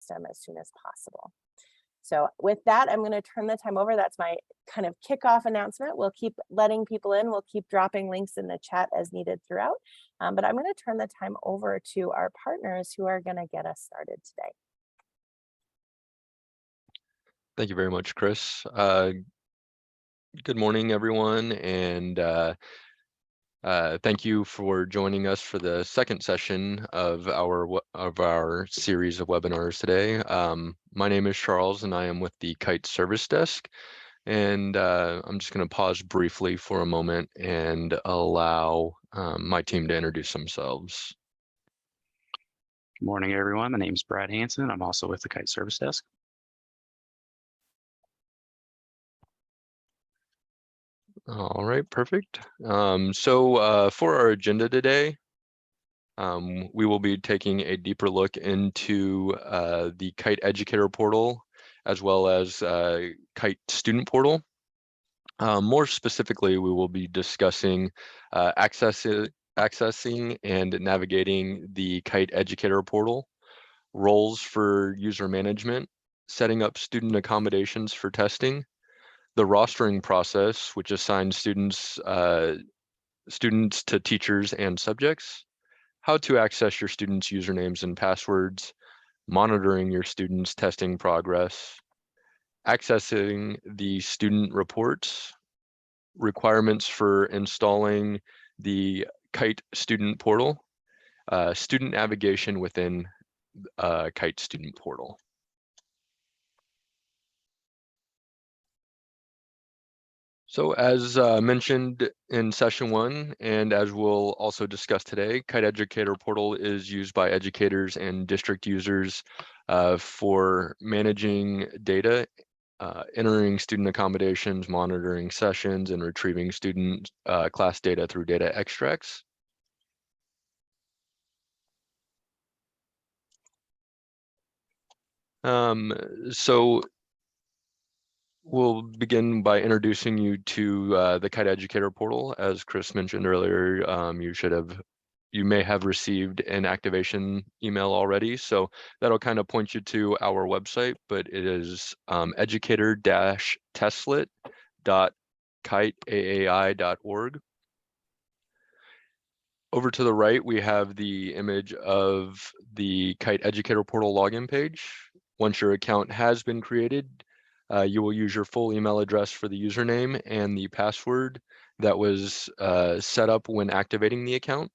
them as soon as possible. So with that, I'm going to turn the time over. That's my kind of kickoff announcement. We'll keep letting people in. We'll keep dropping links in the chat as needed throughout. But I'm going to turn the time over to our partners who are going to get us started today. Thank you very much, Chris. Good morning, everyone, and thank you for joining us for the second session of our series of webinars today. My name is Charles, and I am with the Kite Service Desk. And I'm just going to pause briefly for a moment and allow my team to introduce themselves. Good morning, everyone. My name is Brad Hansen. I'm also with the Kite Service Desk. All right, perfect. So for our agenda today, we will be taking a deeper look into the Kite Educator portal, as well as Kite Student portal. More specifically, we will be discussing accessing and navigating the Kite Educator portal, roles for user management, setting up student accommodations for testing, the rostering process, which assigns students to teachers and subjects, how to access your students' usernames and passwords, monitoring your students' testing progress, accessing the student reports, requirements for installing the Kite student portal, student navigation within Kite student portal. So as mentioned in session 1, and as we'll also discuss today, Kite Educator portal is used by educators and district users for managing data, entering student accommodations, monitoring sessions, and retrieving student class data through data extracts. So we'll begin by introducing you to the Kite Educator portal. As Chris mentioned earlier, you may have received an activation email already, so that'll kind of point you to our website, but it is educator-testlet.kiteaai.org. Over to the right, we have the image of the Kite Educator portal login page. Once your account has been created, you will use your full email address for the username and the password that was set up when activating the account.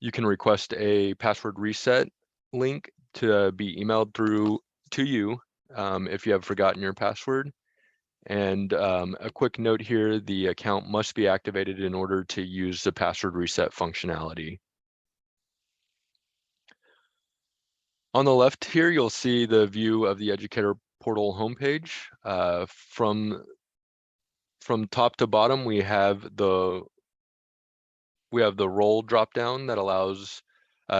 You can request a password reset link to be emailed through to you if you have forgotten your password. And a quick note here, the account must be activated in order to use the password reset functionality. On the left here, you'll see the view of the Educator portal homepage. From top to bottom, we have the role dropdown that allows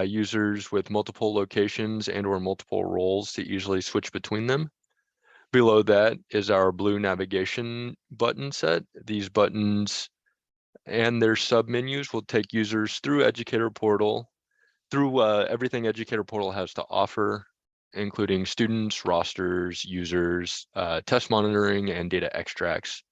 users with multiple locations and or multiple roles to easily switch between them. Below that is our blue navigation button set. These buttons and their submenus will take users through Educator portal, through everything Educator portal has to offer, including students, rosters, users, test monitoring, and data extracts.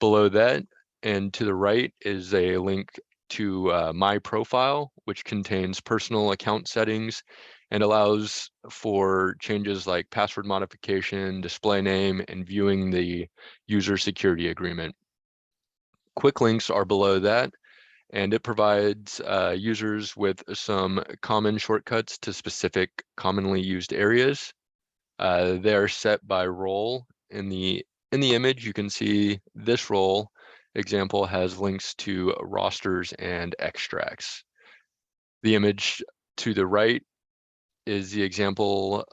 Below that and to the right is a link to My Profile, which contains personal account settings and allows for changes like password modification, display name, and viewing the user security agreement. Quick links are below that, and it provides users with some common shortcuts to specific commonly used areas. They are set by role. In the image, you can see this role example has links to rosters and extracts. The image to the right is the example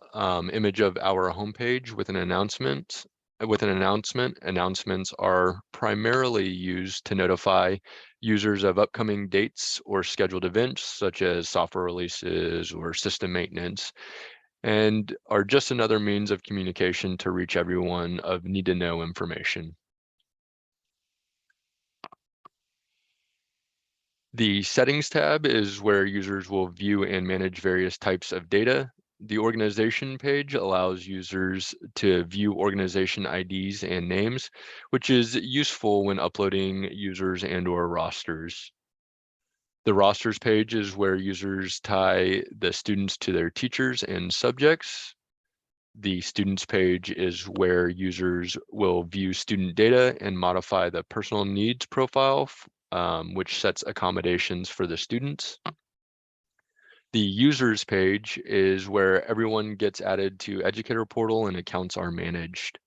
image of our homepage with an announcement. Announcements are primarily used to notify users of upcoming dates or scheduled events, such as software releases or system maintenance, and are just another means of communication to reach everyone of need-to-know information. The Settings tab is where users will view and manage various types of data. The organization page allows users to view organization IDs and names, which is useful when uploading users and/or rosters. The rosters page is where users tie the students to their teachers and subjects. The students page is where users will view student data and modify the personal needs profile, which sets accommodations for the students. The users page is where everyone gets added to Educator portal and accounts are managed.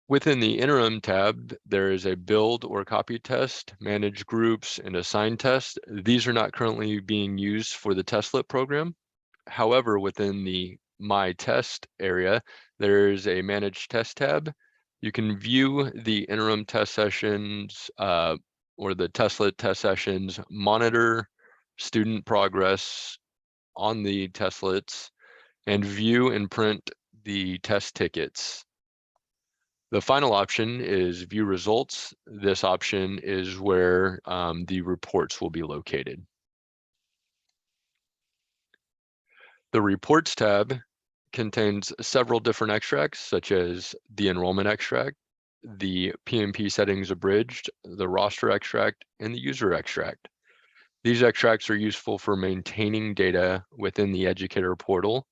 Within the interim tab, there is a build or copy test, manage groups, and assign test. These are not currently being used for the testlet program. However, within the My Test area, there is a manage test tab. You can view the interim test sessions or the testlet test sessions, monitor student progress on the testlets, and view and print the test tickets. The final option is view results. This option is where the reports will be located. The reports tab contains several different extracts, such as the enrollment extract, the PMP settings abridged, the roster extract, and the user extract. These extracts are useful for maintaining data within the Educator portal.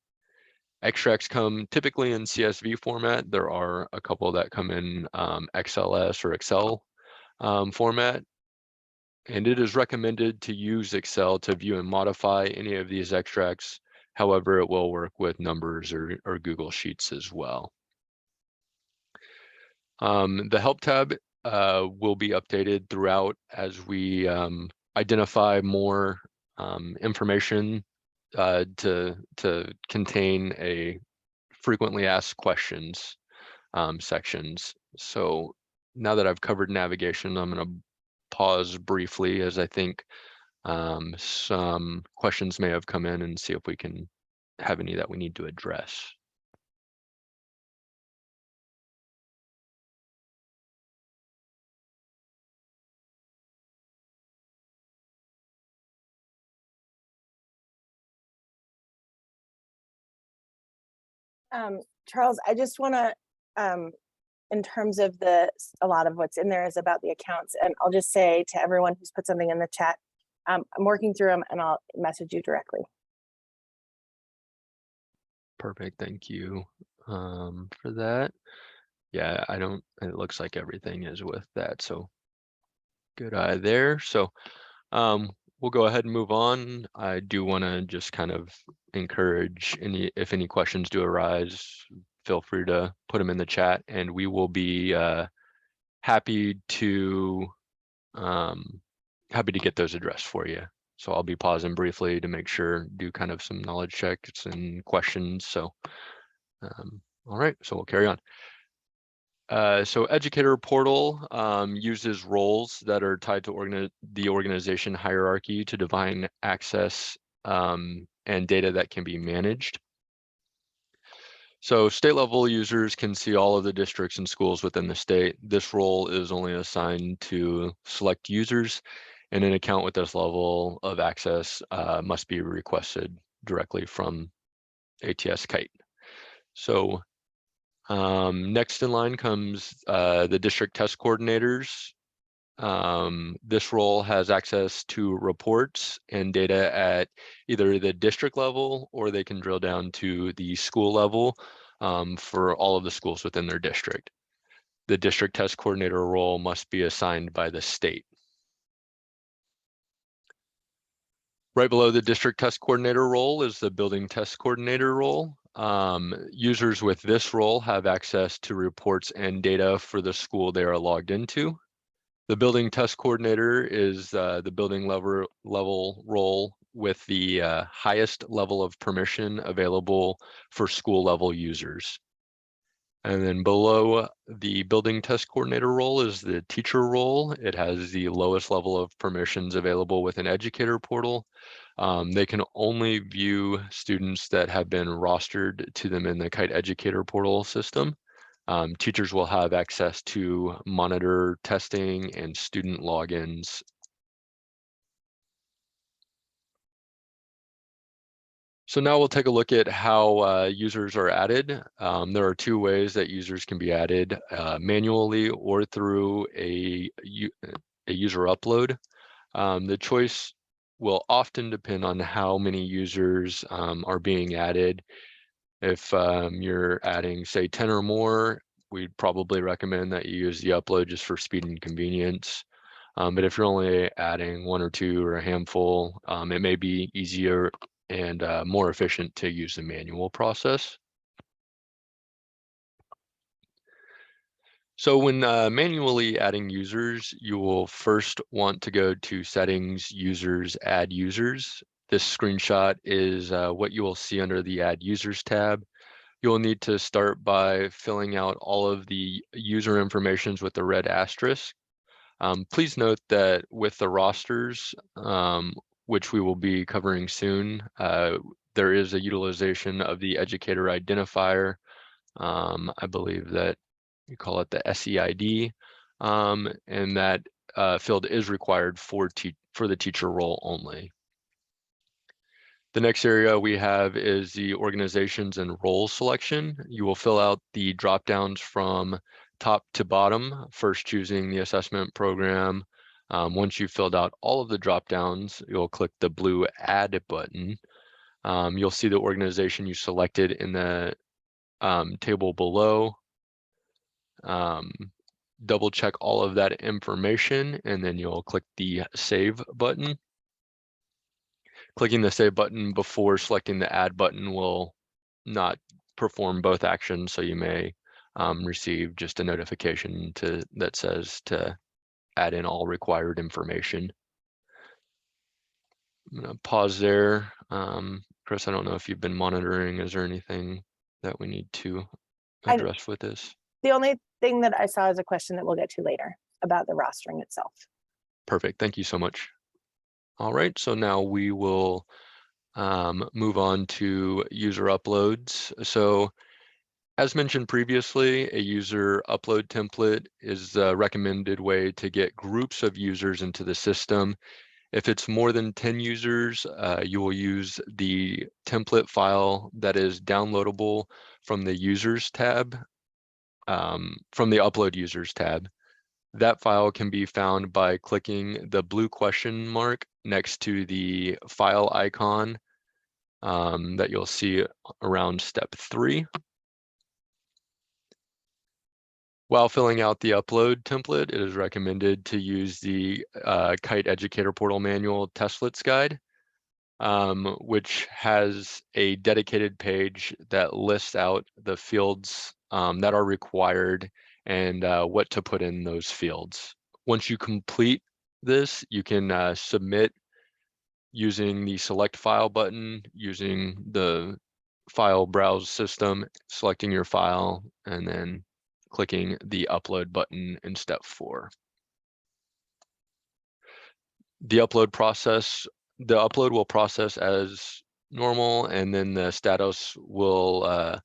Extracts come typically in CSV format. There are a couple that come in XLS or Excel format. And it is recommended to use Excel to view and modify any of these extracts. However, it will work with numbers or Google Sheets as well. The help tab will be updated throughout as we identify more information to contain a frequently asked questions sections. So now that I've covered navigation, I'm going to pause briefly as I think some questions may have come in and see if we can have any that we need to address. Charles, I just want to, in terms of a lot of what's in there is about the accounts, and I'll just say to everyone who's put something in the chat, I'm working through them and I'll message you directly. Perfect, thank you for that. Yeah, it looks like everything is with that, so good eye there. So we'll go ahead and move on. I do want to just kind of encourage if any questions do arise, feel free to put them in the chat and we will be happy to get those addressed for you. So I'll be pausing briefly to make sure, do kind of some knowledge checks and questions. So, all right, so we'll carry on. So Educator portal uses roles that are tied to the organization hierarchy to define access and data that can be managed. So state level users can see all of the districts and schools within the state. This role is only assigned to select users, and an account with this level of access must be requested directly from ATS Kite. So next in line comes the district test coordinators. This role has access to reports and data at either the district level or they can drill down to the school level for all of the schools within their district. The district test coordinator role must be assigned by the state. Right below the district test coordinator role is the building test coordinator role. Users with this role have access to reports and data for the school they are logged into. The building test coordinator is the building level role with the highest level of permission available for school level users. And then below the building test coordinator role is the teacher role. It has the lowest level of permissions available within Educator portal. They can only view students that have been rostered to them in the Kite Educator portal system. Teachers will have access to monitor testing and student logins So now we'll take a look at how users are added. There are two ways that users can be added, manually or through a user upload. The choice will often depend on how many users are being added. If you're adding, say, 10 or more, we'd probably recommend that you use the upload just for speed and convenience. But if you're only adding 1 or 2 or a handful, it may be easier and more efficient to use the manual process. So when manually adding users, you will first want to go to Settings, Users, Add Users. This screenshot is what you will see under the Add Users tab. You'll need to start by filling out all of the user informations with the red asterisk. Please note that with the rosters, which we will be covering soon, there is a utilization of the educator identifier. I believe that you call it the SEID, and that field is required for the teacher role only. The next area we have is the organizations and roles selection. You will fill out the drop downs from top to bottom, first choosing the assessment program. Once you've filled out all of the drop downs, you'll click the blue Add button. You'll see the organization you selected in the table below. Double check all of that information, and then you'll click the Save button. Clicking the Save button before selecting the Add button will not perform both actions, so you may receive just a notification that says to add in all required information. I'm going to pause there. Chris, I don't know if you've been monitoring. Is there anything that we need to address with this? The only thing that I saw is a question that we'll get to later about the rostering itself. Perfect. Thank you so much. All right, so now we will move on to user uploads. So as mentioned previously, a user upload template is the recommended way to get groups of users into the system. If it's more than 10 users, you will use the template file that is downloadable from the users tab, from the upload users tab. That file can be found by clicking the blue question mark next to the file icon that you'll see around step 3. While filling out the upload template, it is recommended to use the Kite Educator Portal Manual Testlets Guide, which has a dedicated page that lists out the fields that are required and what to put in those fields. Once you complete this, you can submit using the Select File button, using the File Browse system, selecting your file, and then clicking the Upload button in step 4. The upload will process as normal, and then the status will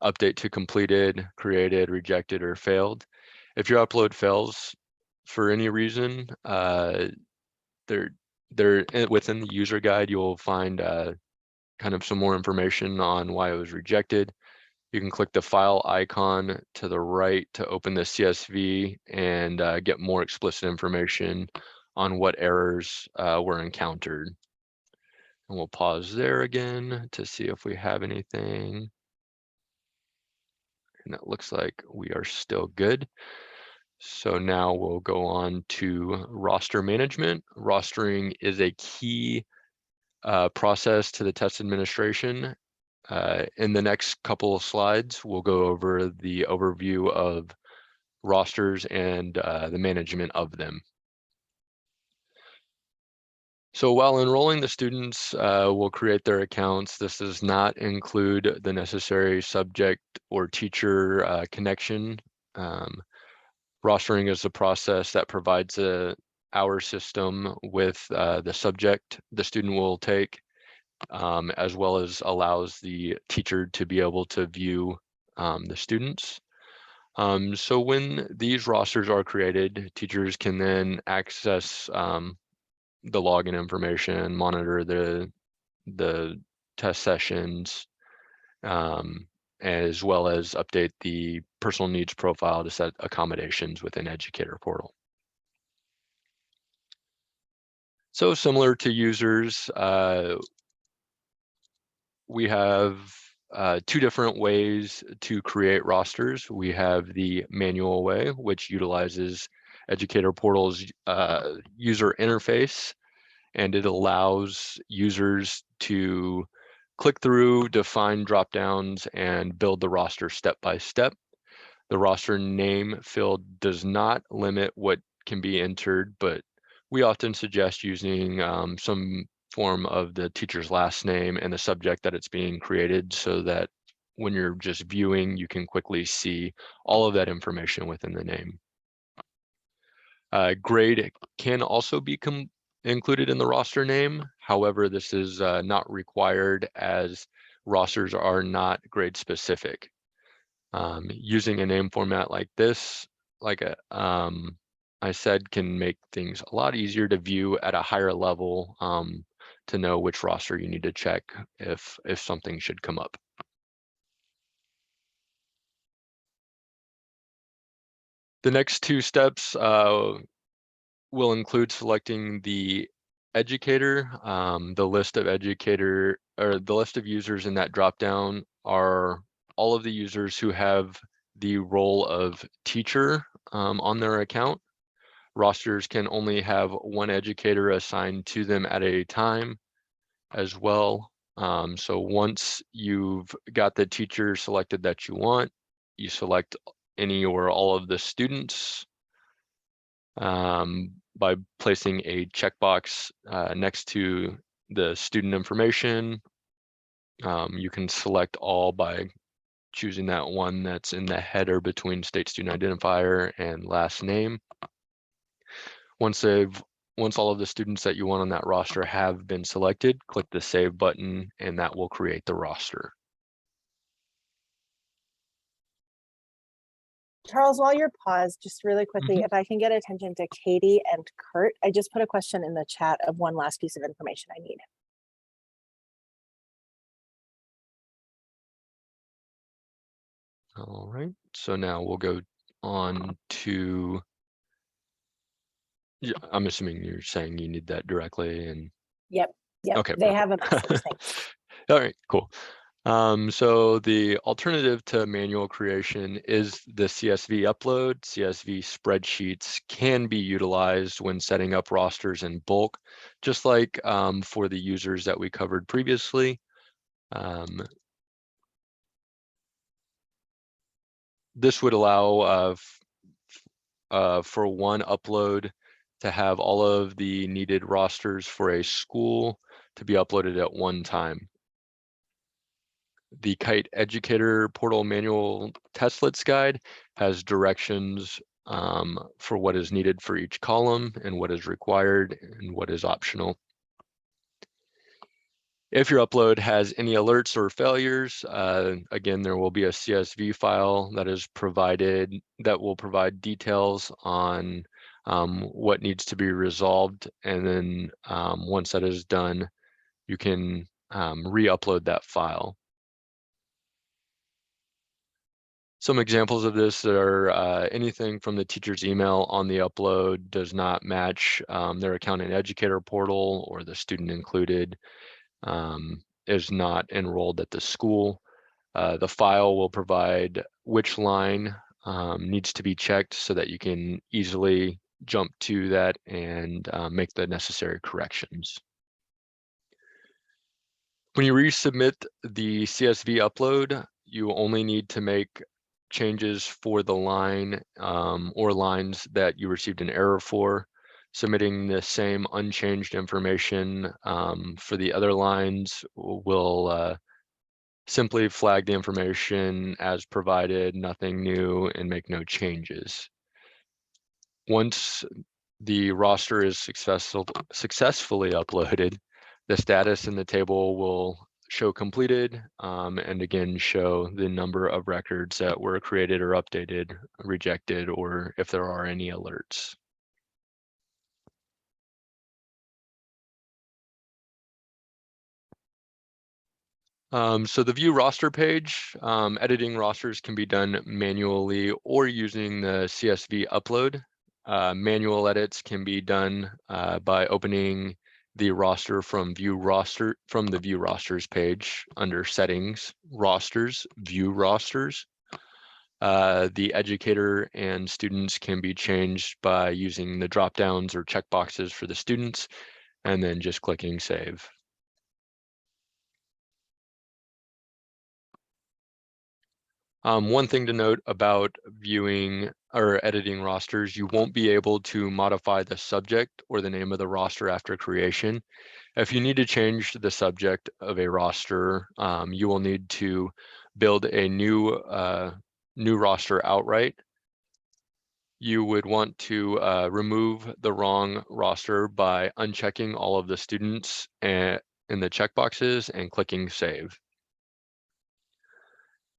update to completed, created, rejected, or failed. If your upload fails for any reason, within the user guide, you'll find kind of some more information on why it was rejected. You can click the file icon to the right to open the CSV and get more explicit information on what errors were encountered. And we'll pause there again to see if we have anything. And it looks like we are still good. So now we'll go on to roster management. Rostering is a key process to the test administration. In the next couple of slides, we'll go over the overview of rosters and the management of them. So while enrolling the students will create their accounts, this does not include the necessary subject or teacher connection. Rostering is the process that provides our system with the subject the student will take, as well as allows the teacher to be able to view the students. So when these rosters are created, teachers can then access the login information, monitor the test sessions, as well as update the personal needs profile to set accommodations within Educator portal. So similar to users, we have two different ways to create rosters. We have the manual way, which utilizes Educator portal's user interface, and it allows users to click through, define dropdowns, and build the roster step by step. The roster name field does not limit what can be entered, but we often suggest using some form of the teacher's last name and the subject that it's being created, so that when you're just viewing, you can quickly see all of that information within the name. Grade can also be included in the roster name. However, this is not required, as rosters are not grade specific. Using a name format like this, I said, can make things a lot easier to view at a higher level, to know which roster you need to check if something should come up. The next two steps will include selecting the educator. The list of educator, or the list of users in that dropdown, are all of the users who have the role of teacher on their account. Rosters can only have one educator assigned to them at a time as well. So once you've got the teacher selected that you want, you select any or all of the students by placing a checkbox next to the student information. You can select all by choosing that one that's in the header between state student identifier and last name. Once all of the students that you want on that roster have been selected, click the save button, and that will create the roster. Charles, while you're paused, just really quickly, if I can get attention to Katie and Kurt, I just put a question in the chat of one last piece of information I need. All right, so now we'll go on to, I'm assuming you're saying you need that directly, and Yep. okay, They perfect. have a message. Thanks. All right, cool. So the alternative to manual creation is the CSV upload. CSV spreadsheets can be utilized when setting up rosters in bulk, just like for the users that we covered previously. This would allow for one upload to have all of the needed rosters for a school to be uploaded at one time. The Kite Educator portal manual testlets guide has directions for what is needed for each column and what is required and what is optional. If your upload has any alerts or failures, again, there will be a CSV file that is provided that will provide details on what needs to be resolved. And then once that is done, you can re-upload that file. Some examples of this are anything from the teacher's email on the upload does not match their account in Educator portal, or the student included is not enrolled at the school. The file will provide which line needs to be checked so that you can easily jump to that and make the necessary corrections. When you resubmit the CSV upload, you only need to make changes for the line or lines that you received an error for. Submitting the same unchanged information for the other lines will simply flag the information as provided, nothing new, and make no changes. Once the roster is successfully uploaded, the status in the table will show completed, and again show the number of records that were created or updated, rejected, or if there are any alerts. So the view roster page, editing rosters can be done manually or using the CSV upload. Manual edits can be done by opening the roster from the view rosters page under settings, rosters, view rosters. The educator and students can be changed by using the drop downs or checkboxes for the students and then just clicking save. One thing to note about viewing or editing rosters, you won't be able to modify the subject or the name of the roster after creation. If you need to change the subject of a roster, you will need to build a new roster outright. You would want to remove the wrong roster by unchecking all of the students in the checkboxes and clicking save.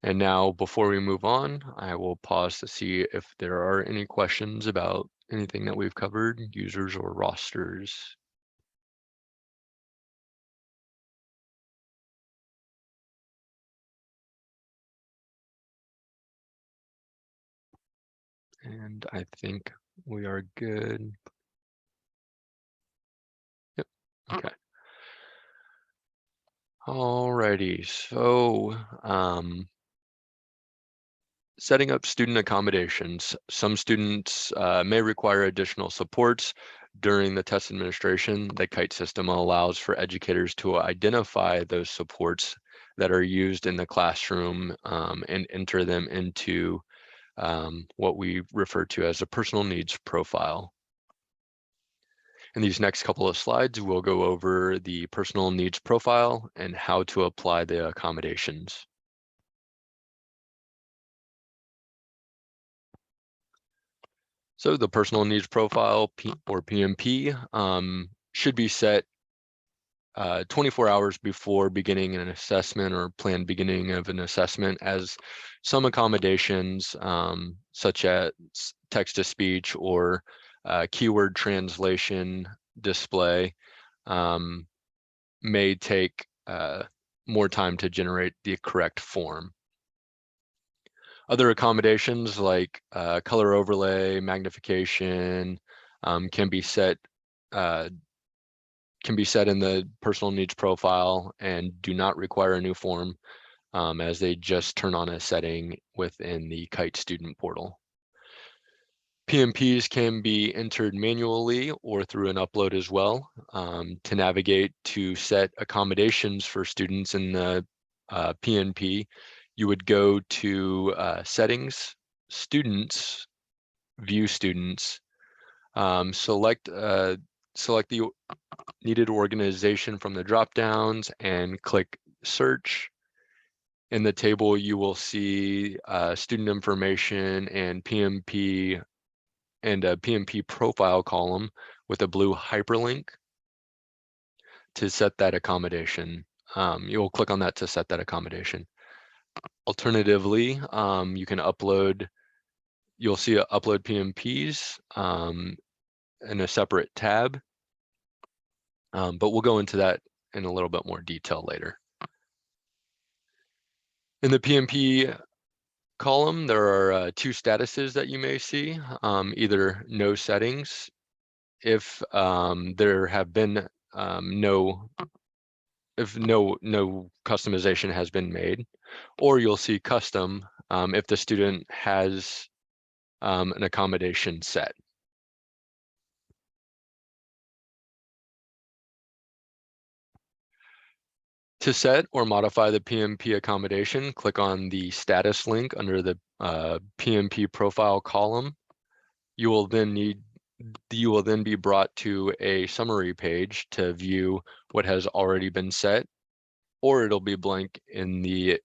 And now, before we move on, I will pause to see if there are any questions about anything that we've covered, users or rosters. And I think we are good. Yep, okay. Alrighty, so setting up student accommodations. Some students may require additional supports during the test administration. The Kite system allows for educators to identify those supports that are used in the classroom and enter them into what we refer to as a personal needs profile. In these next couple of slides, we'll go over the personal needs profile and how to apply the accommodations. So the personal needs profile, or PNP, should be set 24 hours before beginning an assessment or planned beginning of an assessment, as some accommodations, such as text-to-speech or keyword translation display, may take more time to generate the correct form. Other accommodations like color overlay, magnification can be set in the personal needs profile and do not require a new form, as they just turn on a setting within the Kite student portal. PMPs can be entered manually or through an upload as well. To navigate to set accommodations for students in the PNP, you would go to settings, students, view students, select the needed organization from the drop downs and click search. In the table, you will see student information and PMP and a PMP profile column with a blue hyperlink to set that accommodation. You'll click on that to set that accommodation. Alternatively, you can upload, you'll see upload PMPs in a separate tab, but we'll go into that in a little bit more detail later. In the PMP column, there are two statuses that you may see, either no settings, if there have been no customization has been made, or you'll see custom if the student has an accommodation set. To set or modify the PMP accommodation, click on the status link under the PMP profile column. You will then be brought to a summary page to view what has already been set, or it'll be blank in the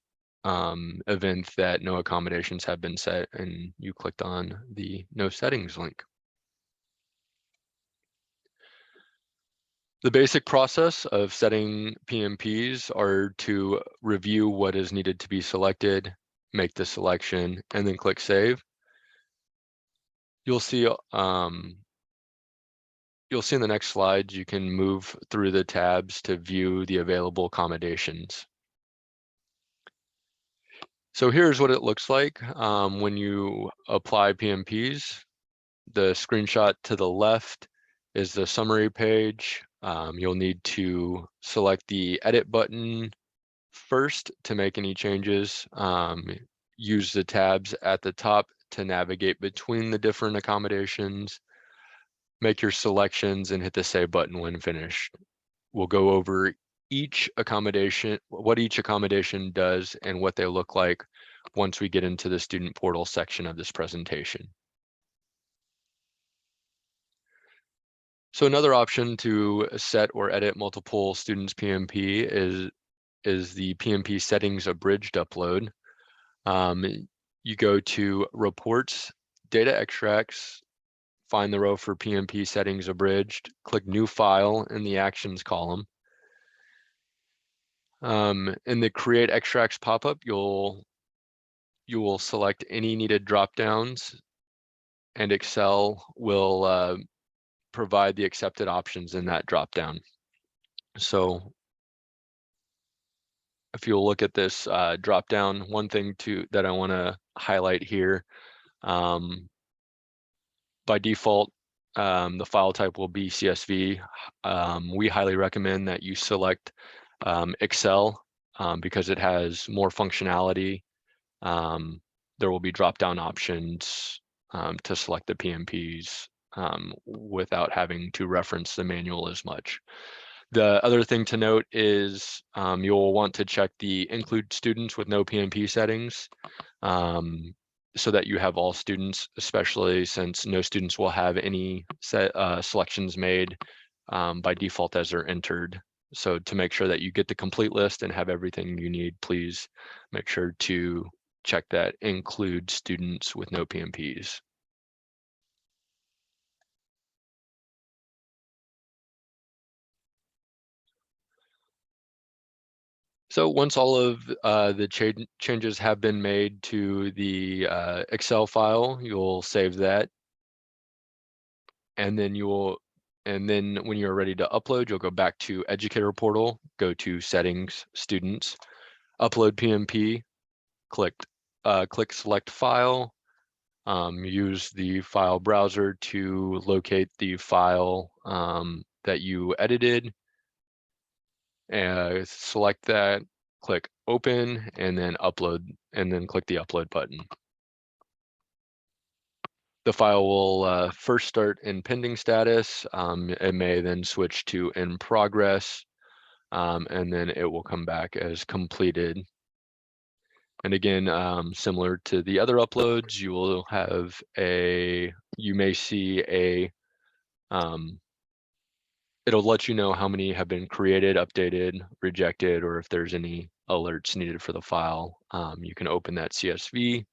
event that no accommodations have been set and you clicked on the no settings link. The basic process of setting PMPs are to review what is needed to be selected, make the selection, and then click save. You'll see in the next slide, you can move through the tabs to view the available accommodations. So here's what it looks like when you apply PMPs. The screenshot to the left is the summary page. You'll need to select the edit button first to make any changes. Use the tabs at the top to navigate between the different accommodations. Make your selections and hit the save button when finished. We'll go over each accommodation, what each accommodation does and what they look like once we get into the student portal section of this presentation. So another option to set or edit multiple students' PMP is the PMP settings abridged upload. You go to reports, data extracts, find the row for PMP settings abridged, click new file in the actions column. In the create extracts pop-up, you will select any needed drop-downs, and Excel will provide the accepted options in that drop-down. So if you'll look at this drop-down, one thing that I want to highlight here, by default, the file type will be CSV. We highly recommend that you select Excel because it has more functionality. There will be drop-down options to select the PMPs without having to reference the manual as much. The other thing to note is you'll want to check the include students with no PMP settings so that you have all students, especially since no students will have any selections made by default as they're entered. So to make sure that you get the complete list and have everything you need, please make sure to check that include students with no PMPs. So once all of the changes have been made to the Excel file, you'll save that. And then when you're ready to upload, you'll go back to Educator portal, go to settings, students, upload PMP, click select file, use the file browser to locate the file that you edited. Select that, click open, and then upload, and then click the upload button. The file will first start in pending status. It may then switch to in progress, and then it will come back as completed. And again, similar to the other uploads, you may see it'll let you know how many have been created, updated, rejected, or if there's any alerts needed for the file. You can open that CSV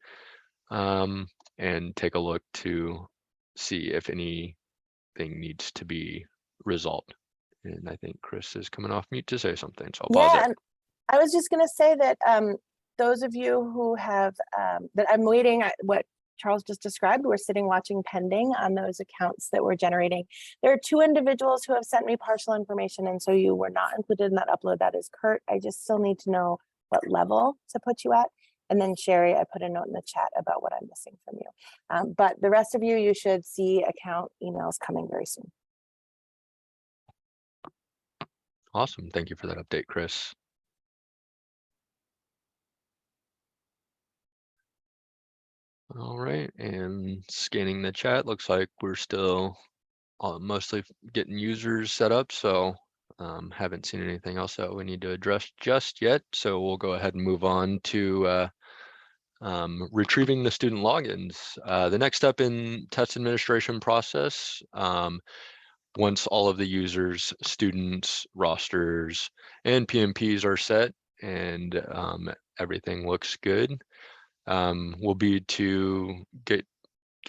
and take a look to see if anything needs to be resolved. And I think Chris is coming off mute to say something, so I'll pause Yeah, there. and I was just going to say that those of you who have, that I'm waiting, what Charles just described, we're sitting watching pending on those accounts that we're generating. There are 2 individuals who have sent me partial information, and so you were not included in that upload. That is Kurt. I just still need to know what level to put you at. And then Sherry, I put a note in the chat about what I'm missing from you. But the rest of you, you should see account emails coming very soon. Awesome. Thank you for that update, Chris. All right, and scanning the chat, looks like we're still mostly getting users set up, so haven't seen anything else that we need to address just yet. So we'll go ahead and move on to retrieving the student logins. The next step in test administration process, once all of the users, students, rosters, and PMPs are set and everything looks good, will be to get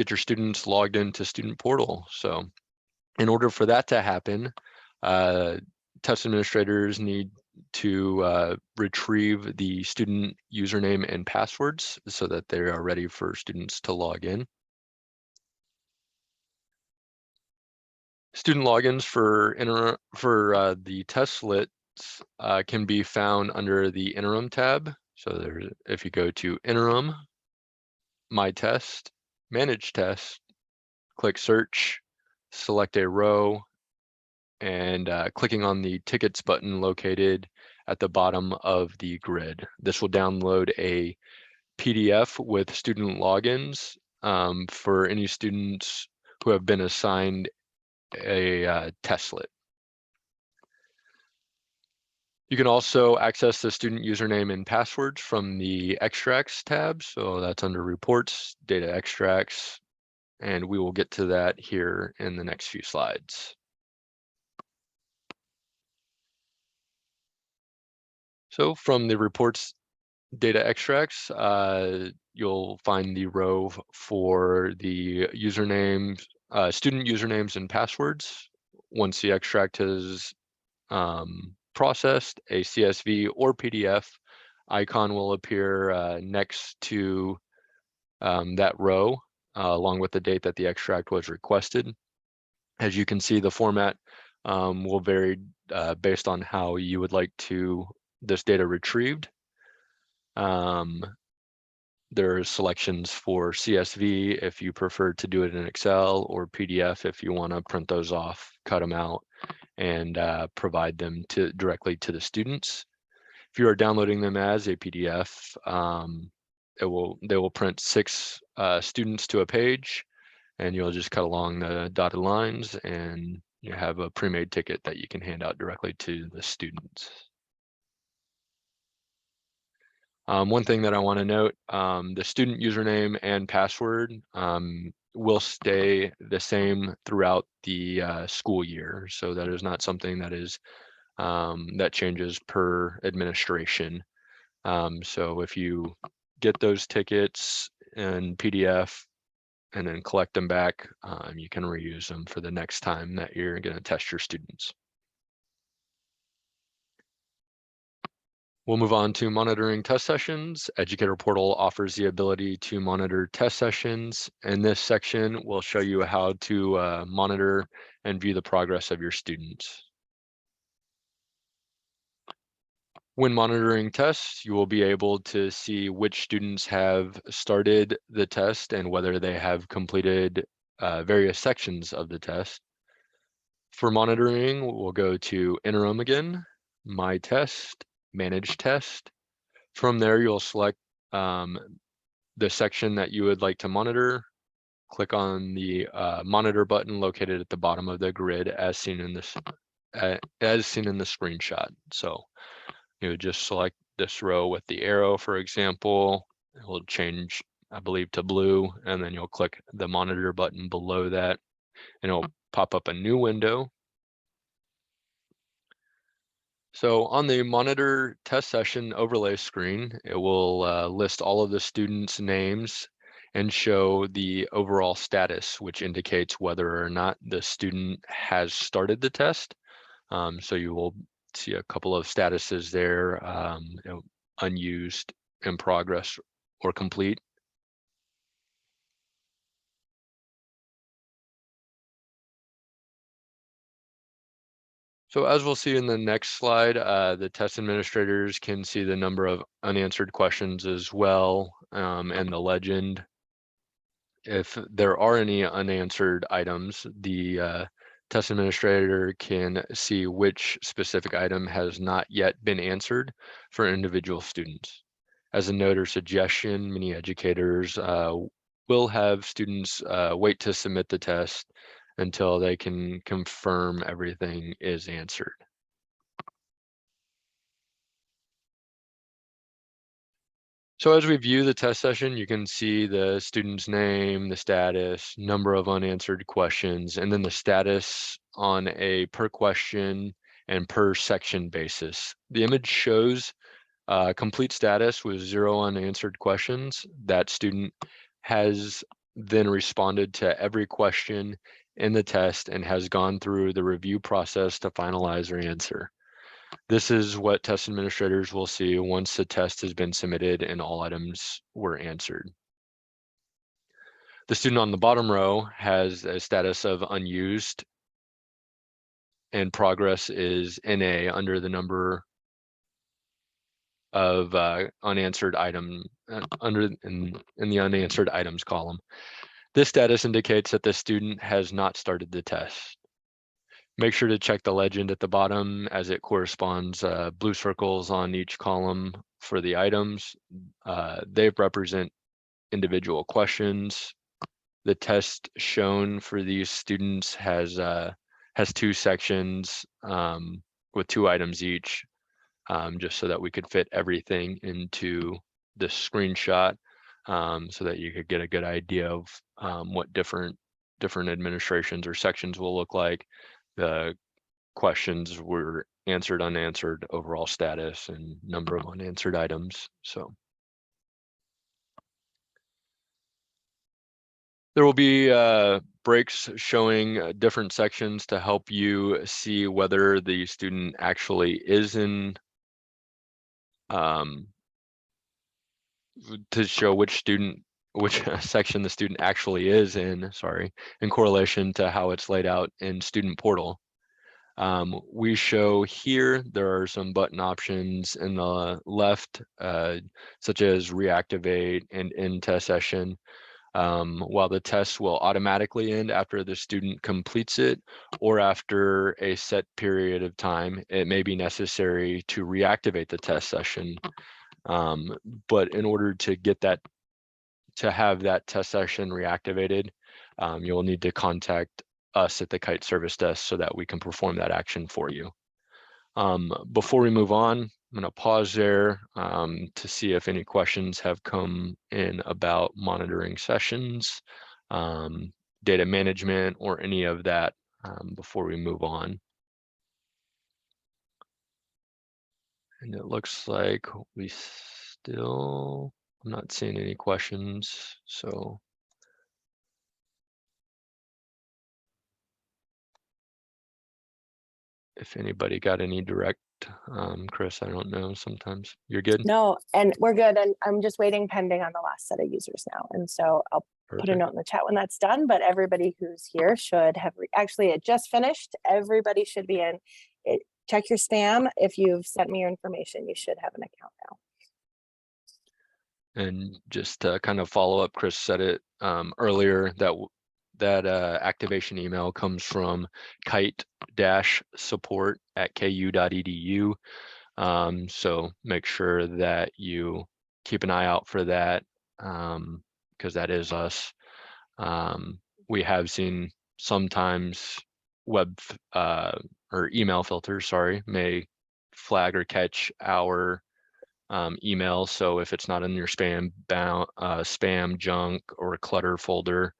your students logged into student portal. So in order for that to happen, test administrators need to retrieve the student username and passwords so that they are ready for students to log in. Student logins for the test slits can be found under the interim tab. So there's, if you go to interim, my test, manage test, click search, select a row, and clicking on the tickets button located at the bottom of the grid. This will download a PDF with student logins for any students who have been assigned a testlet. You can also access the student username and passwords from the extracts tab. So that's under reports, data extracts, and we will get to that here in the next few slides. So from the reports data extracts, you'll find the row for the usernames, student usernames and passwords. Once the extract has processed, a CSV or PDF icon will appear next to that row, along with the date that the extract was requested. As you can see, the format will vary based on how you would like this data retrieved. There are selections for CSV if you prefer to do it in Excel, or PDF if you want to print those off, cut them out, and provide them directly to the students. If you are downloading them as a PDF, they will print 6 students to a page, and you'll just cut along the dotted lines, and you have a pre-made ticket that you can hand out directly to the students. One thing that I want to note, the student username and password will stay the same throughout the school year. So that is not something that is that changes per administration. So if you get those tickets in PDF and then collect them back, you can reuse them for the next time that you're going to test your students. We'll move on to monitoring test sessions. Educator Portal offers the ability to monitor test sessions. In this section, we'll show you how to monitor and view the progress of your students. When monitoring tests, you will be able to see which students have started the test and whether they have completed various sections of the test. For monitoring, we'll go to interim again, my test, manage test. From there, you'll select the section that you would like to monitor. Click on the monitor button located at the bottom of the grid as seen in this screenshot. So you would just select this row with the arrow, for example. It will change, I believe, to blue, and then you'll click the monitor button below that, and it'll pop up a new window. So on the monitor test session overlay screen, it will list all of the students' names and show the overall status, which indicates whether or not the student has started the test. So you will see a couple of statuses there, unused, in progress, or complete. So as we'll see in the next slide, the test administrators can see the number of unanswered questions as well, and the legend. If there are any unanswered items, the test administrator can see which specific item has not yet been answered for individual students. As a note or suggestion, many educators will have students wait to submit the test until they can confirm everything is answered. So as we view the test session, you can see the student's name, the status, number of unanswered questions, and then the status on a per question and per section basis. The image shows complete status with 0 unanswered questions. That student has then responded to every question in the test and has gone through the review process to finalize their answer. This is what test administrators will see once the test has been submitted and all items were answered. The student on the bottom row has a status of unused, and progress is NA under the number of unanswered item in the unanswered items column. This status indicates that the student has not started the test. Make sure to check the legend at the bottom as it corresponds blue circles on each column for the items. They represent individual questions. The test shown for these students has 2 sections with 2 items each, just so that we could fit everything into this screenshot, so that you could get a good idea of what different administrations or sections will look like. The questions were answered, unanswered, overall status, and number of unanswered items. So there will be breaks showing different sections to help you see whether the student actually is in, to show which section the student actually is in, sorry, in correlation to how it's laid out in student portal. We show here, there are some button options in the left, such as reactivate and end test session. While the test will automatically end after the student completes it or after a set period of time, it may be necessary to reactivate the test session. But in order to get that, to have that test session reactivated, you'll need to contact us at the Kite service desk so that we can perform that action for you. Before we move on, I'm going to pause there to see if any questions have come in about monitoring sessions, data management, or any of that before we move on. And it looks like I'm not seeing any questions, so. If anybody got any direct, Chris, I don't know, sometimes you're good. No, and we're good. And I'm just waiting pending on the last set of users now. And so I'll put a note in the chat when that's done, but everybody who's here should have, actually it just finished. Everybody should be in it. Check your spam. If you've sent me your information, you should have an account now. And just to kind of follow up, Chris said it earlier, that activation email comes from kite-support@ku.edu. So make sure that you keep an eye out for that, because that is us. We have seen sometimes web or email filters, sorry, may flag or catch our email. So if it's not in your spam, junk, or clutter folder,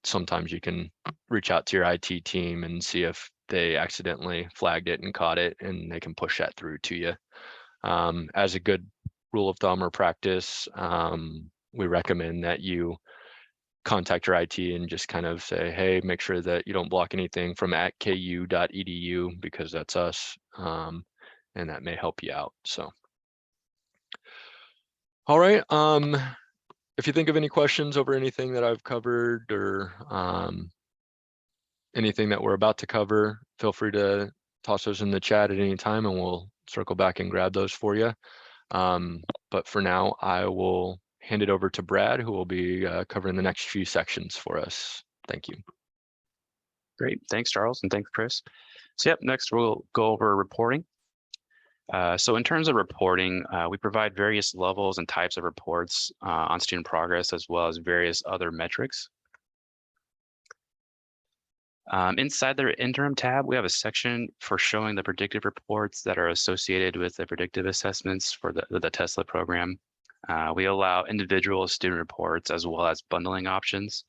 sometimes you can reach out to your IT team and see if they accidentally flagged it and caught it, and they can push that through to you. As a good rule of thumb or practice, we recommend that you contact your IT and just kind of say, hey, make sure that you don't block anything from @ku.edu, because that's us, and that may help you out. So. All right. If you think of any questions over anything that I've covered, or anything that we're about to cover, feel free to toss those in the chat at any time and we'll circle back and grab those for you. But for now, I will hand it over to Brad, who will be covering the next few sections for us. Thank you. Great. Thanks, Charles, and thanks, Chris. So yep, next we'll go over reporting. So in terms of reporting, we provide various levels and types of reports on student progress, as well as various other metrics. Inside the interim tab, we have a section for showing the predictive reports that are associated with the predictive assessments for the Tesla program. We allow individual student reports as well as bundling options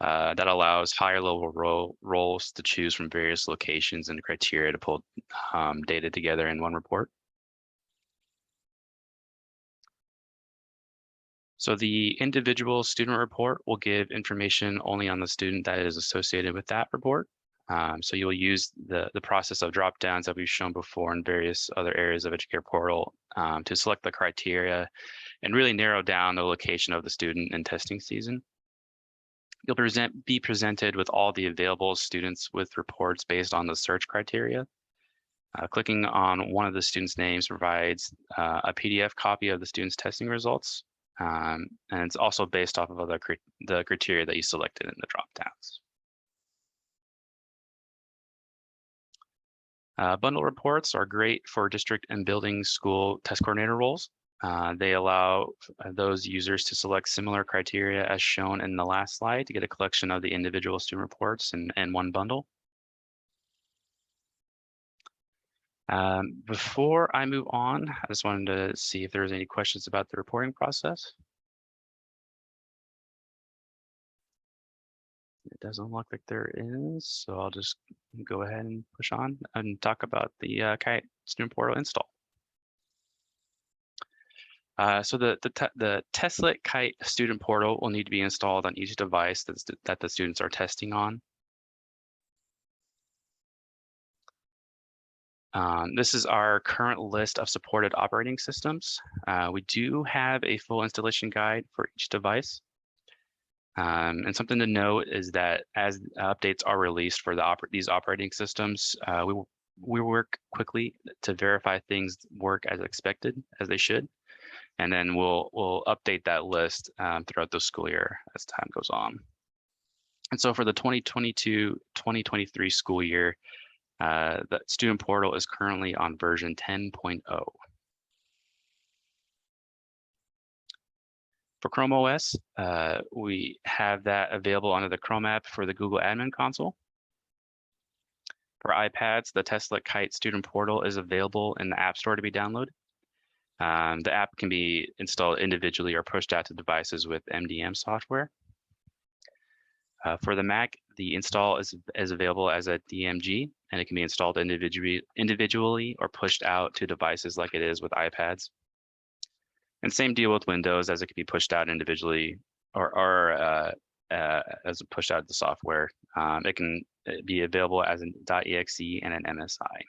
that allows higher level roles to choose from various locations and criteria to pull data together in one report. So the individual student report will give information only on the student that is associated with that report. So you'll use the process of drop downs that we've shown before in various other areas of Educator portal to select the criteria and really narrow down the location of the student in testing season. You'll be presented with all the available students with reports based on the search criteria. Clicking on one of the students' names provides a PDF copy of the student's testing results, and it's also based off of the criteria that you selected in the drop-downs. Bundle reports are great for district and building school test coordinator roles. They allow those users to select similar criteria as shown in the last slide to get a collection of the individual student reports in one bundle. Before I move on, I just wanted to see if there's any questions about the reporting process. It doesn't look like there is, so I'll just go ahead and push on and talk about the Kite student portal install. So the Testlet Kite student portal will need to be installed on each device that the students are testing on. This is our current list of supported operating systems. We do have a full installation guide for each device. And something to note is that as updates are released for these operating systems, we work quickly to verify things work as expected, as they should. And then we'll update that list throughout the school year as time goes on. And so for the 2022-2023 school year, the student portal is currently on version 10.0. For Chrome OS, we have that available under the Chrome app for the Google Admin Console. For iPads, the Testlet Kite student portal is available in the App Store to be downloaded. The app can be installed individually or pushed out to devices with MDM software. For the Mac, the install is available as a DMG, and it can be installed individually or pushed out to devices like it is with iPads. And same deal with Windows, as it can be pushed out individually or as pushed out of the software. It can be available as an .exe and an MSI.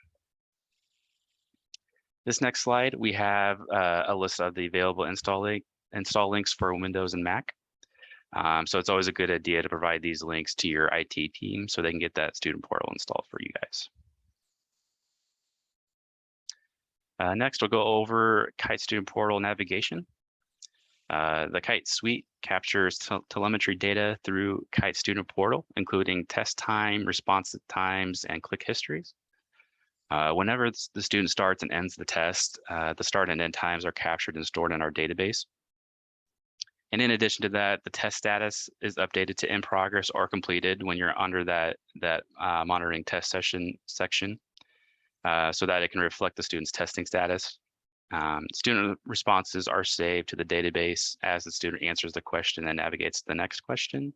This next slide, we have a list of the available install links for Windows and Mac. So it's always a good idea to provide these links to your IT team so they can get that student portal installed for you guys. Next, we'll go over Kite student portal navigation. The Kite suite captures telemetry data through Kite student portal, including test time, response times, and click histories. Whenever the student starts and ends the test, the start and end times are captured and stored in our database. And in addition to that, the test status is updated to in progress or completed when you're under that monitoring test session section, so that it can reflect the student's testing status. Student responses are saved to the database as the student answers the question and navigates to the next question.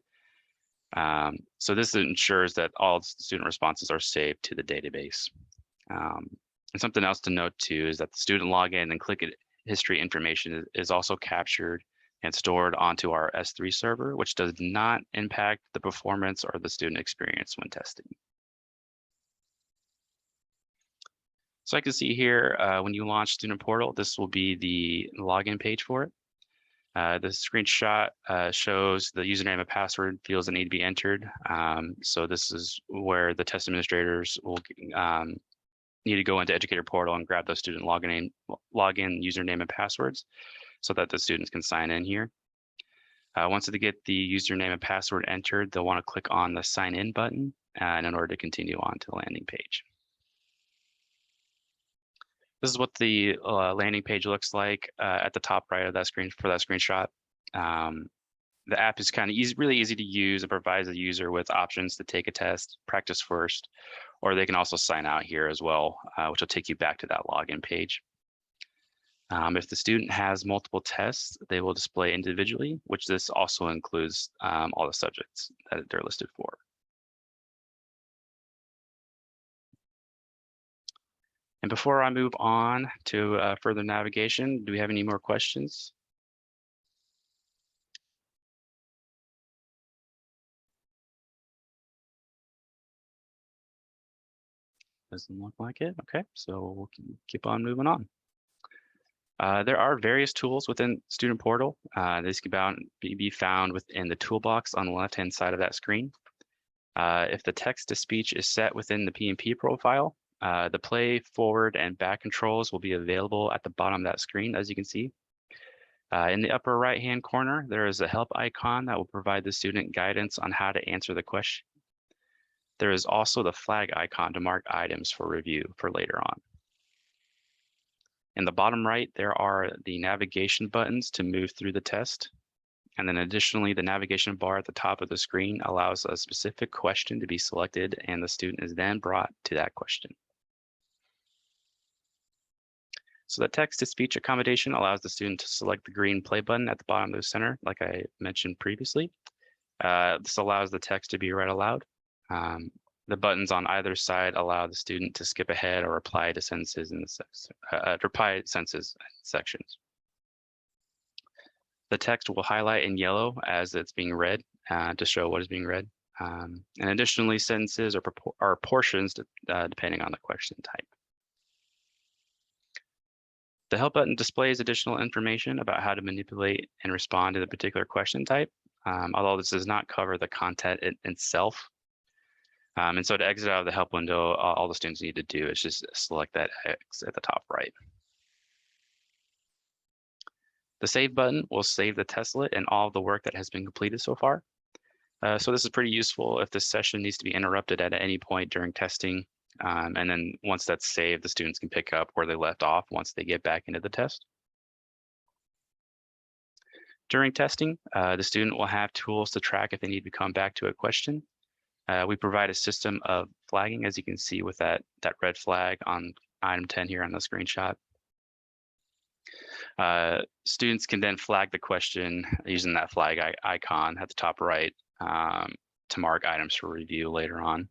So this ensures that all student responses are saved to the database. And something else to note too is that the student login and click history information is also captured and stored onto our S3 server, which does not impact the performance or the student experience when testing. So I can see here, when you launch Student Portal, this will be the login page for it. The screenshot shows the username and password fields that need to be entered. So this is where the test administrators will need to go into Educator Portal and grab those student login username and passwords so that the students can sign in here. Once they get the username and password entered, they'll want to click on the sign in button in order to continue on to the landing page. This is what the landing page looks like at the top right of that screen for that screenshot. The app is kind of really easy to use. It provides the user with options to take a test, practice first, or they can also sign out here as well, which will take you back to that login page. If the student has multiple tests, they will display individually, which this also includes all the subjects that they're listed for. And before I move on to further navigation, do we have any more questions? Doesn't look like it. Okay, so we'll keep on moving on. There are various tools within Student Portal. These can be found within the toolbox on the left-hand side of that screen. If the text-to-speech is set within the PNP profile, The play forward and back controls will be available at the bottom of that screen, as you can see. In the upper right-hand corner, there is a help icon that will provide the student guidance on how to answer the question. There is also the flag icon to mark items for review for later on. In the bottom right, there are the navigation buttons to move through the test. And then additionally, the navigation bar at the top of the screen allows a specific question to be selected, and the student is then brought to that question. So the text-to-speech accommodation allows the student to select the green play button at the bottom of the center, like I mentioned previously. This allows the text to be read aloud. The buttons on either side allow the student to skip ahead or reply to sentences in the sections. The text will highlight in yellow as it's being read to show what is being read. And additionally, sentences or portions depending on the question type. The help button displays additional information about how to manipulate and respond to the particular question type, although this does not cover the content itself. And so to exit out of the help window, all the students need to do is just select that X at the top right. The save button will save the testlet and all of the work that has been completed so far. So this is pretty useful if the session needs to be interrupted at any point during testing. And then once that's saved, the students can pick up where they left off once they get back into the test. During testing, the student will have tools to track if they need to come back to a question. We provide a system of flagging, as you can see with that red flag on item 10 here on the screenshot. Students can then flag the question using that flag icon at the top right to mark items for review later on.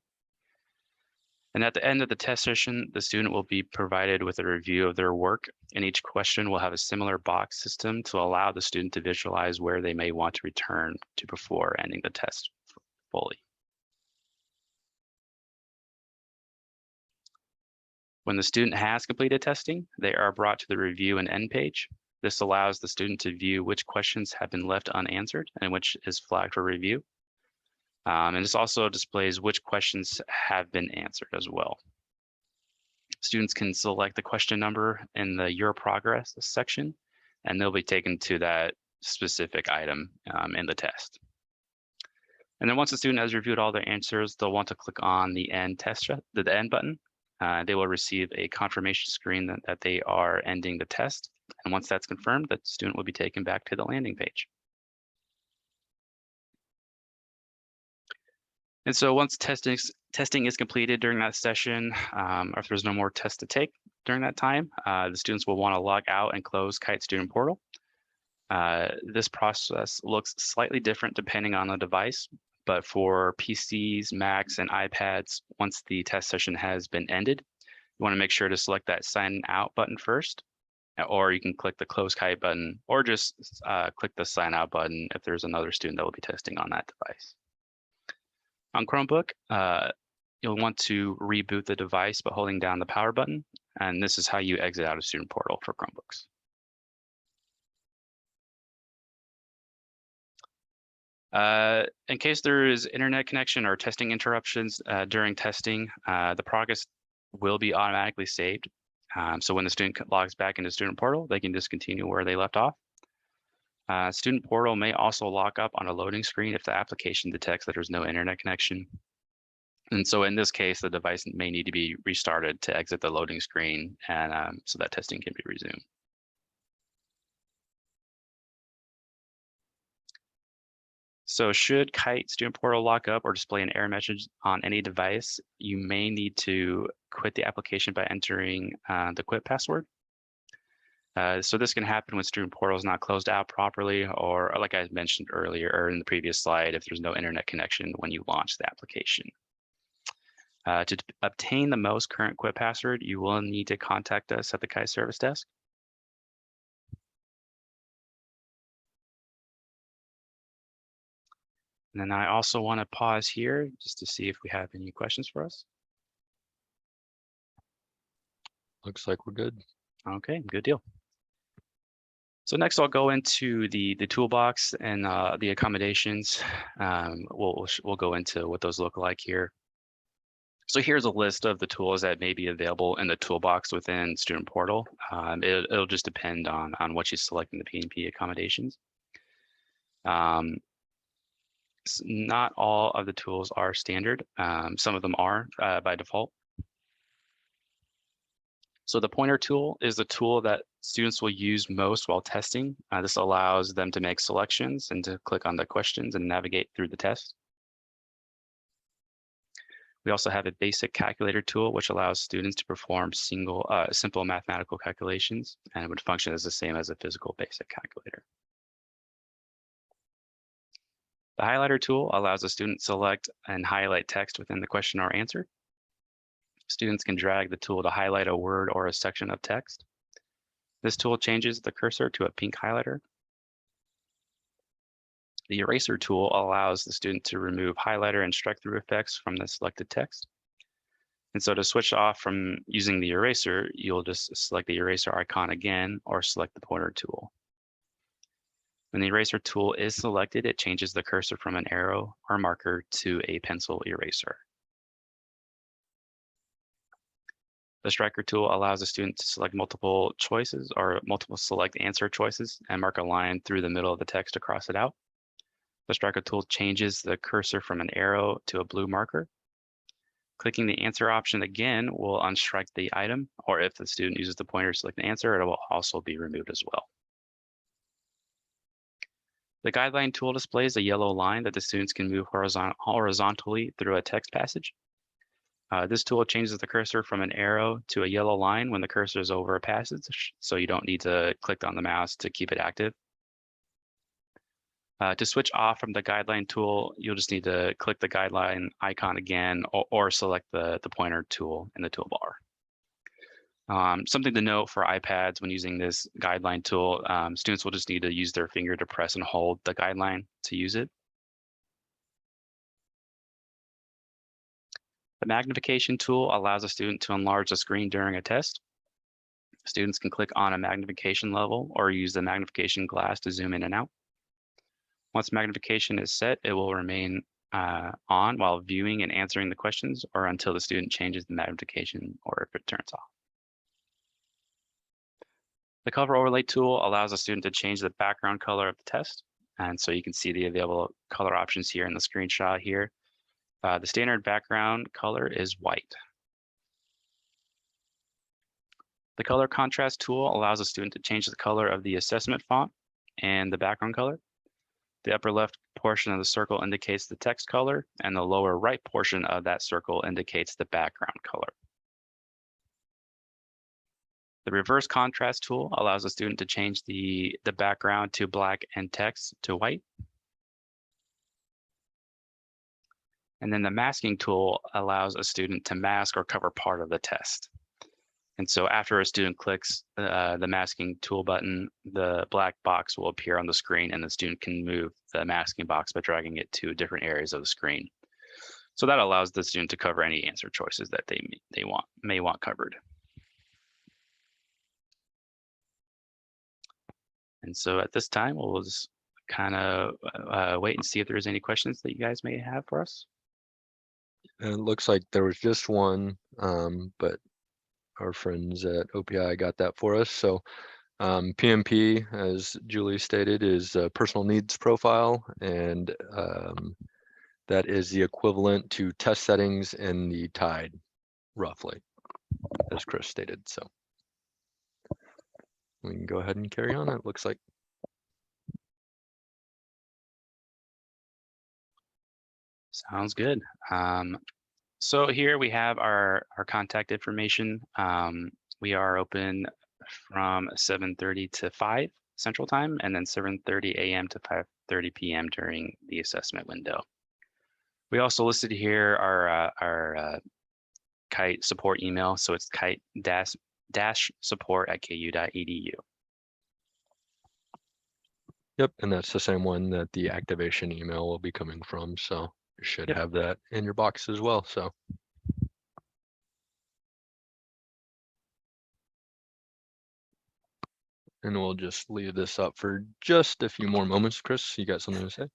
And at the end of the test session, the student will be provided with a review of their work, and each question will have a similar box system to allow the student to visualize where they may want to return to before ending the test fully. When the student has completed testing, they are brought to the review and end page. This allows the student to view which questions have been left unanswered and which is flagged for review. And this also displays which questions have been answered as well. Students can select the question number in the Your Progress section, and they'll be taken to that specific item in the test. And then once the student has reviewed all their answers, they'll want to click on the End button. They will receive a confirmation screen that they are ending the test. And once that's confirmed, the student will be taken back to the landing page. And so once testing is completed during that session, or if there's no more tests to take during that time, the students will want to log out and close Kite Student Portal. This process looks slightly different depending on the device, but for PCs, Macs, and iPads, once the test session has been ended, you want to make sure to select that Sign Out button first, or you can click the Close Kite button, or just click the Sign Out button if there's another student that will be testing on that device. On Chromebook, you'll want to reboot the device by holding down the power button, and this is how you exit out of Student Portal for Chromebooks. In case there is internet connection or testing interruptions during testing, the progress will be automatically saved. So when the student logs back into Student Portal, they can just continue where they left off. Student Portal may also lock up on a loading screen if the application detects that there's no internet connection. And so in this case, the device may need to be restarted to exit the loading screen, and so that testing can be resumed. So should Kite Student Portal lock up or display an error message on any device, you may need to quit the application by entering the quit password. So this can happen when Student Portal is not closed out properly, or like I mentioned earlier, or in the previous slide, if there's no internet connection when you launch the application. To obtain the most current quit password, you will need to contact us at the Kite Service Desk. And then I also want to pause here just to see if we have any questions for us. Looks like we're good. Okay, good deal. So next I'll go into the toolbox and the accommodations. We'll go into what those look like here. So here's a list of the tools that may be available in the toolbox within Student Portal. It'll just depend on what you select in the P&P accommodations. Not all of the tools are standard. Some of them are by default. So the pointer tool is the tool that students will use most while testing. This allows them to make selections and to click on the questions and navigate through the test. We also have a basic calculator tool, which allows students to perform simple mathematical calculations, and it would function as the same as a physical basic calculator. The highlighter tool allows a student to select and highlight text within the question or answer. Students can drag the tool to highlight a word or a section of text. This tool changes the cursor to a pink highlighter. The eraser tool allows the student to remove highlighter and strike-through effects from the selected text. And so to switch off from using the eraser, you'll just select the eraser icon again or select the pointer tool. When the eraser tool is selected, it changes the cursor from an arrow or marker to a pencil eraser. The striker tool allows a student to select multiple choices or multiple select answer choices and mark a line through the middle of the text to cross it out. The striker tool changes the cursor from an arrow to a blue marker. Clicking the answer option again will unstrike the item, or if the student uses the pointer to select the answer, it will also be removed as well. The guideline tool displays a yellow line that the students can move horizontally through a text passage. This tool changes the cursor from an arrow to a yellow line when the cursor is over a passage, so you don't need to click on the mouse to keep it active. To switch off from the guideline tool, you'll just need to click the guideline icon again or select the pointer tool in the toolbar. Something to note for iPads when using this guideline tool, students will just need to use their finger to press and hold the guideline to use it. The magnification tool allows a student to enlarge the screen during a test. Students can click on a magnification level or use the magnification glass to zoom in and out. Once magnification is set, it will remain on while viewing and answering the questions or until the student changes the magnification or if it turns off. The color overlay tool allows a student to change the background color of the test. And so you can see the available color options here in the screenshot here. The standard background color is white. The color contrast tool allows a student to change the color of the assessment font and the background color. The upper left portion of the circle indicates the text color, and the lower right portion of that circle indicates the background color. The reverse contrast tool allows a student to change the background to black and text to white. And then the masking tool allows a student to mask or cover part of the test. And so after a student clicks the masking tool button, the black box will appear on the screen and the student can move the masking box by dragging it to different areas of the screen. So that allows the student to cover any answer choices that they may want covered. And so at this time, we'll just kind of wait and see if there's any questions that you guys may have for us. And it looks like there was just one, but our friends at OPI got that for us. So PMP, as Julie stated, is a personal needs profile, and that is the equivalent to test settings in the Tide, roughly, as Chris stated. So we can go ahead and carry on. It looks like. Sounds good. So here we have our contact information. We are open from 7:30 to 5 Central Time, and then 7:30 a.m. to 5:30 p.m. during the assessment window. We also listed here our Kite support email, so it's kite-support@ku.edu. Yep, and that's the same one that the activation email will be coming from. So you should have that in your box as well. So. And we'll just leave this up for just a few more moments. Chris, you got something to say?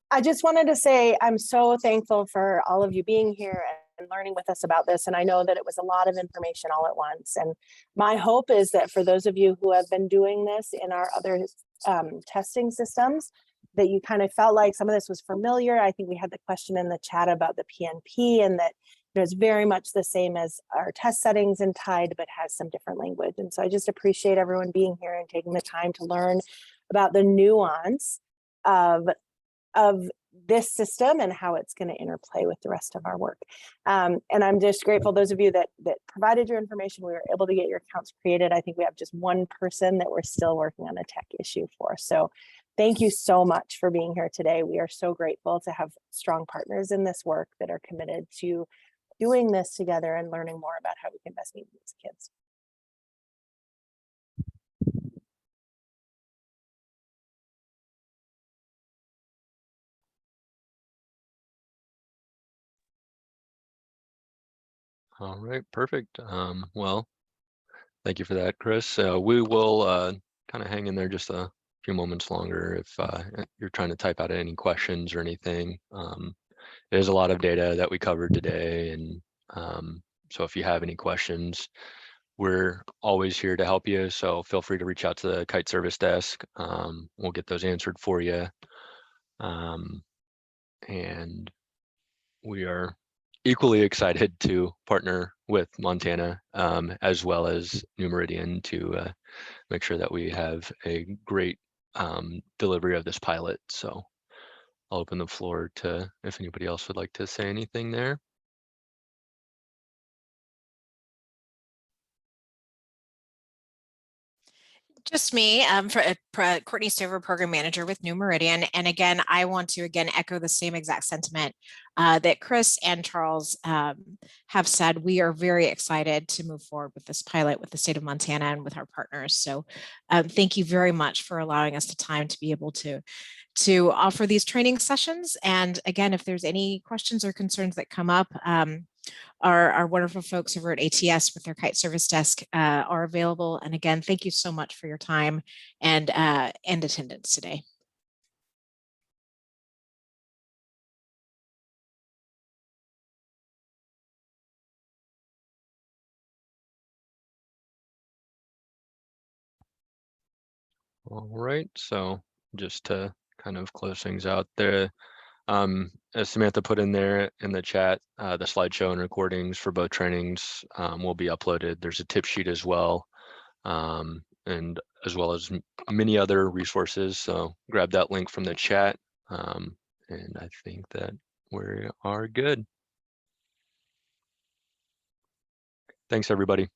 I just wanted to say I'm so thankful for all of you being here learning with us about this. And I know that it was a lot of information all at once. And my hope is that for those of you who have been doing this in our other testing systems, that you kind of felt like some of this was familiar. I think we had the question in the chat about the PNP, and that it's very much the same as our test settings in Tide, but has some different language. And so I just appreciate everyone being here and taking the time to learn about the nuance of this system and how it's going to interplay with the rest of our work. And I'm just grateful, those of you that provided your information, we were able to get your accounts created. I think we have just one person that we're still working on a tech issue for. So thank you so much for being here today. We are so grateful to have strong partners in this work that are committed to doing this together and learning more about how we can best meet these kids. All right, perfect. Well, thank you for that, Chris. We will kind of hang in there just a few moments longer if you're trying to type out any questions or anything. There's a lot of data that we covered today, and so if you have any questions, we're always here to help you. So feel free to reach out to the Kite service desk. We'll get those answered for you. And we are equally excited to partner with Montana as well as New Meridian to make sure that we have a great delivery of this pilot. So I'll open the floor to if anybody else would like to say anything there. Just me, Courtney Stover, Program Manager with New Meridian. And again, I want to echo the same exact sentiment that Chris and Charles have said. We are very excited to move forward with this pilot with the state of Montana and with our partners. So thank you very much for allowing us the time to be able to offer these training sessions. And again, if there's any questions or concerns that come up, our wonderful folks over at ATS with their Kite service desk are available. And again, thank you so much for your time and attendance today. All right, so just to kind of close things out there, as Samantha put in there in the chat, the slideshow and recordings for both trainings will be uploaded. There's a tip sheet as well, and as well as many other resources. So grab that link from the chat, and I think that we are good. Thanks, everybody.